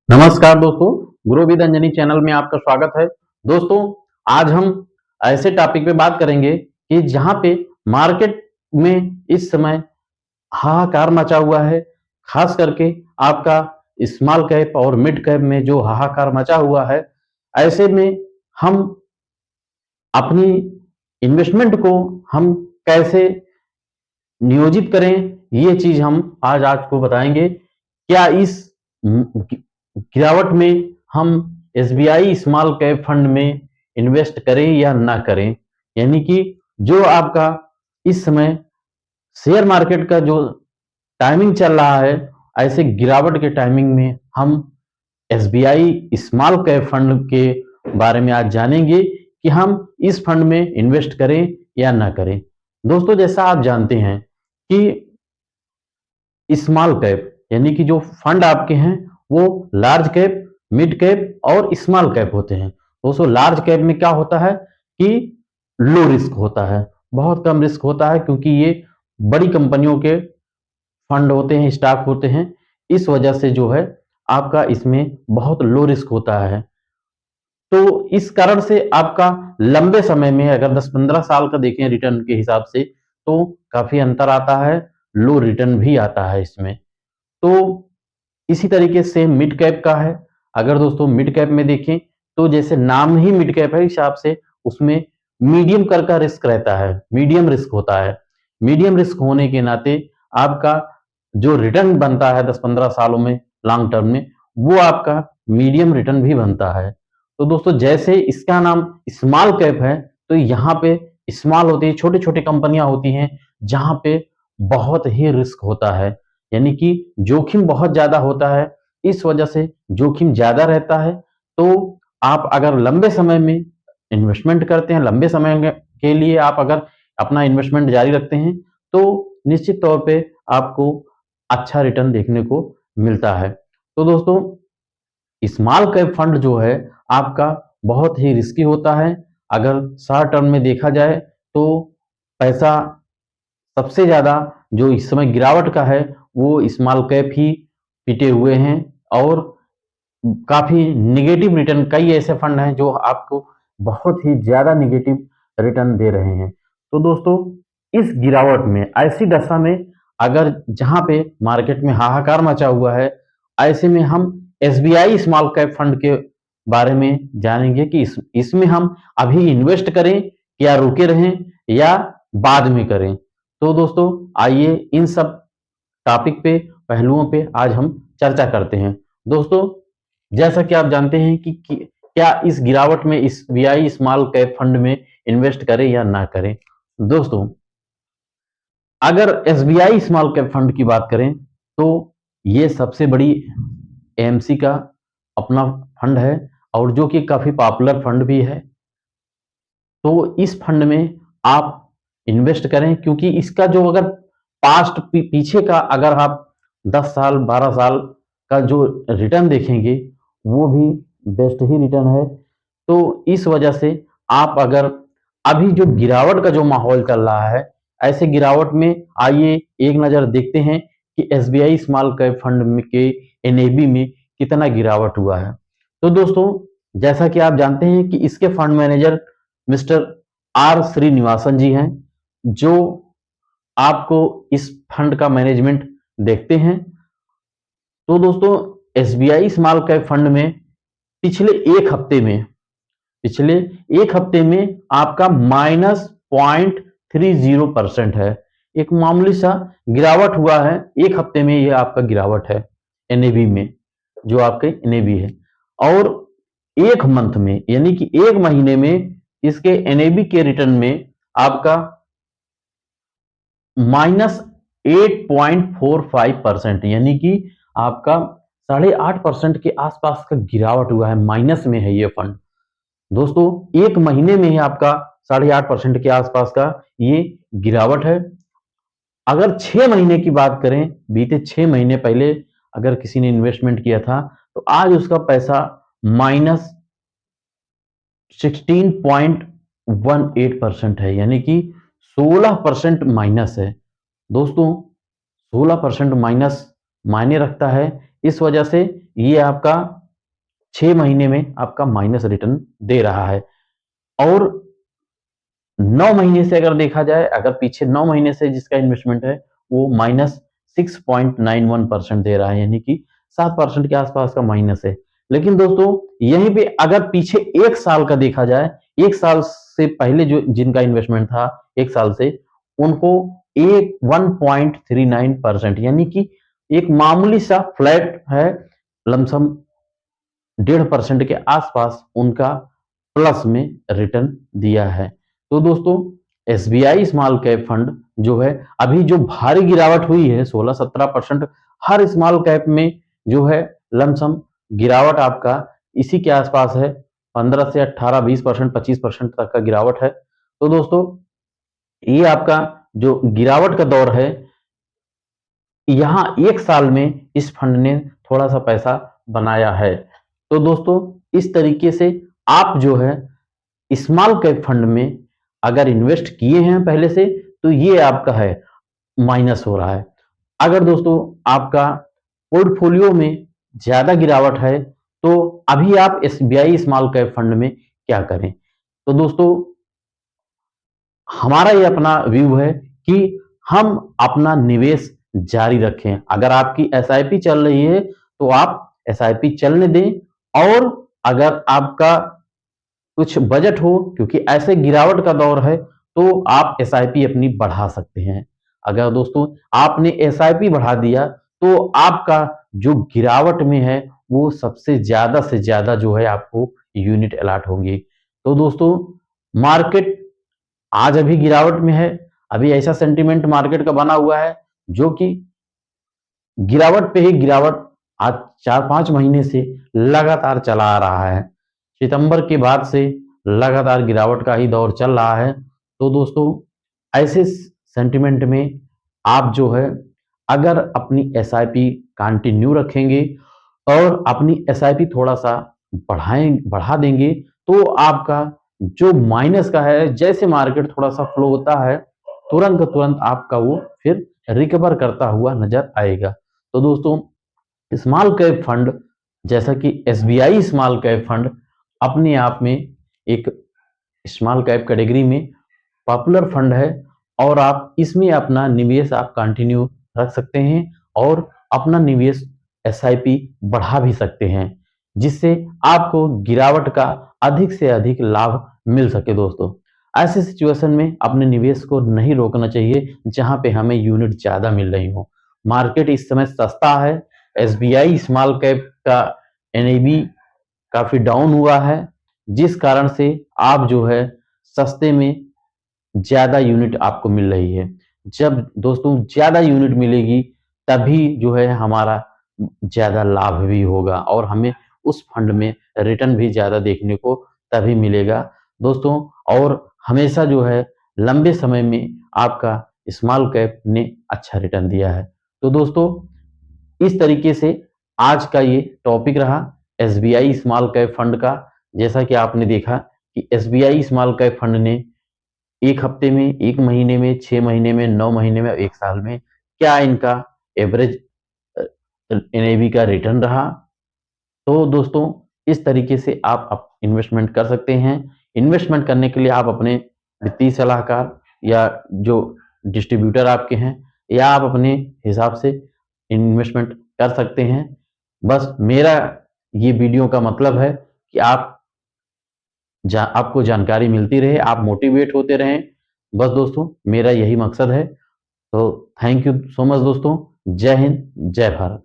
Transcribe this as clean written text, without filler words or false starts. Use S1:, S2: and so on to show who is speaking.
S1: नमस्कार दोस्तों, गुरु with Anjani channel में आपका स्वागत है। दोस्तों, आज हम ऐसे टॉपिक पे बात करेंगे कि जहां पे मार्केट में इस समय हाहाकार मचा हुआ है। खास करके आपका स्मॉल कैप और मिड कैप में जो हाहाकार मचा हुआ है, ऐसे में हम अपनी इन्वेस्टमेंट को हम कैसे नियोजित करें, ये चीज हम आज आपको बताएंगे। क्या इस गिरावट में हम एसबीआई स्मॉल कैप फंड में इन्वेस्ट करें या ना करें? यानी कि जो आपका इस समय शेयर मार्केट का जो टाइमिंग चल रहा है, ऐसे गिरावट के टाइमिंग में हम एसबीआई स्मॉल कैप फंड के बारे में आज जानेंगे कि हम इस फंड में इन्वेस्ट करें या ना करें। दोस्तों, जैसा आप जानते हैं कि स्मॉल कैप यानी कि जो फंड आपके हैं वो लार्ज कैप, मिड कैप और स्मॉल कैप होते हैं। दोस्तों, लार्ज कैप में क्या होता है कि लो रिस्क होता है, बहुत कम रिस्क होता है, क्योंकि ये बड़ी कंपनियों के फंड होते हैं, स्टॉक होते हैं। इस वजह से जो है आपका इसमें बहुत लो रिस्क होता है। तो इस कारण से आपका लंबे समय में अगर 10-15 साल का देखें रिटर्न के हिसाब से, तो काफी अंतर आता है, लो रिटर्न भी आता है इसमें। तो इसी तरीके से मिड कैप का है। अगर दोस्तों मिड कैप में देखें, तो जैसे नाम ही मिड कैप है, हिसाब से उसमें मीडियम कर का रिस्क रहता है, मीडियम रिस्क होता है। मीडियम रिस्क होने के नाते आपका जो रिटर्न बनता है 10-15 सालों में लॉन्ग टर्म में, वो आपका मीडियम रिटर्न भी बनता है। तो दोस्तों, जैसे इसका नाम स्मॉल कैप है, तो यहाँ पे स्मॉल होती है, छोटी छोटी कंपनियां होती हैं जहां पे बहुत ही रिस्क होता है, यानी कि जोखिम बहुत ज्यादा होता है। इस वजह से जोखिम ज्यादा रहता है। तो आप अगर लंबे समय में इन्वेस्टमेंट करते हैं, लंबे समय के लिए आप अगर अपना इन्वेस्टमेंट जारी रखते हैं, तो निश्चित तौर पे आपको अच्छा रिटर्न देखने को मिलता है। तो दोस्तों, स्मॉल कैप फंड जो है आपका बहुत ही रिस्की होता है। अगर शॉर्ट टर्म में देखा जाए, तो पैसा सबसे ज्यादा जो इस समय गिरावट का है वो स्मॉल कैप ही पिटे हुए हैं। और काफी निगेटिव रिटर्न, कई ऐसे फंड हैं जो आपको बहुत ही ज्यादा निगेटिव रिटर्न दे रहे हैं। तो दोस्तों, इस गिरावट में, ऐसी दशा में, अगर जहां पे मार्केट में हाहाकार मचा हुआ है, ऐसे में हम एसबीआई स्मॉल कैप फंड के बारे में जानेंगे कि इसमें हम अभी इन्वेस्ट करें या रुके रहें या बाद में करें। तो दोस्तों, आइए इन सब टॉपिक पे, पहलुओं पे आज हम चर्चा करते हैं। दोस्तों, जैसा कि आप जानते हैं कि क्या इस गिरावट में इस वीआई स्मॉल कैप फंड में इन्वेस्ट करें या ना करें। दोस्तों, अगर एसबीआई स्मॉल कैप फंड की बात करें, तो ये सबसे बड़ी एएमसी का अपना फंड है और जो कि काफी पॉपुलर फंड भी है। तो इस फंड में आप इन्वेस्ट करें, क्योंकि इसका जो अगर पास्ट पीछे का अगर आप 10 साल 12 साल का जो रिटर्न देखेंगे, वो भी बेस्ट ही रिटर्न है। तो इस वजह से आप अगर अभी जो गिरावट का जो माहौल चल रहा है, ऐसे गिरावट में आइए एक नजर देखते हैं कि एसबीआई स्मॉल कैप फंड में के एनएबी में कितना गिरावट हुआ है। तो दोस्तों, जैसा कि आप जानते हैं कि इसके fund manager mister R Srinivasan ji हैं, जो आपको इस फंड का मैनेजमेंट देखते हैं। तो दोस्तों, एसबीआई स्मॉल कैप फंड में पिछले एक हफ्ते में पिछले एक हफ्ते में आपका -0.30% है। एक मामूली सा गिरावट हुआ है एक हफ्ते में, यह आपका गिरावट है एनएबी में, जो आपके एनएबी है। और एक मंथ में, यानी कि एक महीने में, इसके एनएबी के रिटर्न में आपका -8.45%, यानी कि आपका 8.5% के आसपास का गिरावट हुआ है, माइनस में है ये फंड। दोस्तों, एक महीने में ही आपका 8.5% के आसपास का ये गिरावट है। अगर 6 महीने की बात करें, बीते 6 महीने पहले अगर किसी ने इन्वेस्टमेंट किया था, तो आज उसका पैसा -16.18% है, यानी कि 16% माइनस है। दोस्तों, 16% माइनस मायने रखता है। इस वजह से ये आपका 6 महीने में आपका माइनस रिटर्न दे रहा है। और 9 महीने से अगर देखा जाए, अगर पीछे 9 महीने से जिसका इन्वेस्टमेंट है वो माइनस 6.91% दे रहा है, यानी कि 7% के आसपास का माइनस है। लेकिन दोस्तों यहीं पे अगर पीछे 1 साल का देखा जाए, 1 साल से पहले जो जिनका इन्वेस्टमेंट था 1 साल से, उनको 1.39% यानी कि एक मामूली सा फ्लैट है, लमसम 1.5% के आसपास उनका प्लस में रिटर्न दिया है। तो दोस्तों एसबीआई स्मॉल कैप फंड जो है, अभी जो भारी गिरावट हुई है 16-17%, हर स्मॉल कैप में जो है लमसम गिरावट आपका इसी के आसपास है, 15 से 18-20%, 25% तक का गिरावट है। तो दोस्तों ये आपका जो गिरावट का दौर है, यहाँ 1 साल में इस फंड ने थोड़ा सा पैसा बनाया है। तो दोस्तों इस तरीके से आप जो है स्मॉल कैप फंड में अगर इन्वेस्ट किए हैं पहले से, तो ये आपका है माइनस हो रहा है। अगर दोस्तों आपका पोर्टफोलियो में ज्यादा गिरावट है, तो अभी आप एसबीआई स्मॉल कैप फंड में क्या करें? तो दोस्तों हमारा ये अपना व्यू है कि हम अपना निवेश जारी रखें। अगर आपकी एसआईपी चल रही है तो आप एसआईपी चलने दें, और अगर आपका कुछ बजट हो, क्योंकि ऐसे गिरावट का दौर है, तो आप एसआईपी अपनी बढ़ा सकते हैं। अगर दोस्तों आपने एसआईपी बढ़ा दिया तो आपका जो गिरावट में है वो सबसे ज्यादा से ज्यादा जो है आपको यूनिट अलॉट होंगे। तो दोस्तों मार्केट आज अभी गिरावट में है, अभी ऐसा सेंटीमेंट मार्केट का बना हुआ है जो कि गिरावट पे ही गिरावट आज 4-5 महीने से लगातार चला आ रहा है। सितंबर के बाद से लगातार गिरावट का ही दौर चल रहा है। तो दोस्तों ऐसे सेंटिमेंट में आप जो है अगर अपनी एसआईपी कंटिन्यू रखेंगे और अपनी एसआईपी थोड़ा सा बढ़ा देंगे, तो आपका जो माइनस का है, जैसे मार्केट थोड़ा सा फ्लो होता है तुरंत तुरंत आपका वो फिर रिकवर करता हुआ नजर आएगा। तो दोस्तों स्मॉल कैप फंड जैसा कि एसबीआई स्मॉल कैप फंड अपने आप में एक स्मॉल कैप कैटेगरी में पॉपुलर फंड है, और आप इसमें अपना निवेश आप कंटिन्यू रख सकते हैं और अपना निवेश एसआईपी बढ़ा भी सकते हैं, जिससे आपको गिरावट का अधिक से अधिक लाभ मिल सके। दोस्तों ऐसे सिचुएशन में अपने निवेश को नहीं रोकना चाहिए जहां पे हमें यूनिट ज्यादा मिल रही हो। मार्केट इस समय सस्ता है, एसबीआई स्मॉल कैप का एनएबी काफी डाउन हुआ है, जिस कारण से आप जो है सस्ते में ज्यादा यूनिट आपको मिल रही है। जब दोस्तों ज्यादा यूनिट मिलेगी तभी जो है हमारा ज्यादा लाभ भी होगा, और हमें उस फंड में रिटर्न भी ज्यादा देखने को तभी मिलेगा दोस्तों। और हमेशा जो है लंबे समय में आपका स्मॉल कैप ने अच्छा रिटर्न दिया है। तो दोस्तों इस तरीके से आज का ये टॉपिक रहा एसबीआई स्मॉल कैप फंड का। जैसा कि आपने देखा कि एसबीआई स्मॉल कैप फंड ने 1 हफ्ते में, 1 महीने में, 6 महीने में, 9 महीने में और 1 साल में क्या इनका एवरेज एनएवी का रिटर्न रहा। तो दोस्तों इस तरीके से आप इन्वेस्टमेंट कर सकते हैं। इन्वेस्टमेंट करने के लिए आप अपने वित्तीय सलाहकार या जो डिस्ट्रीब्यूटर आपके हैं, या आप अपने हिसाब से इन्वेस्टमेंट कर सकते हैं। बस मेरा ये वीडियो का मतलब है कि आपको जानकारी मिलती रहे, आप मोटिवेट होते रहें। बस दोस्तों मेरा यही मकसद है। तो थैंक यू सो मच दोस्तों। जय हिंद, जय भारत।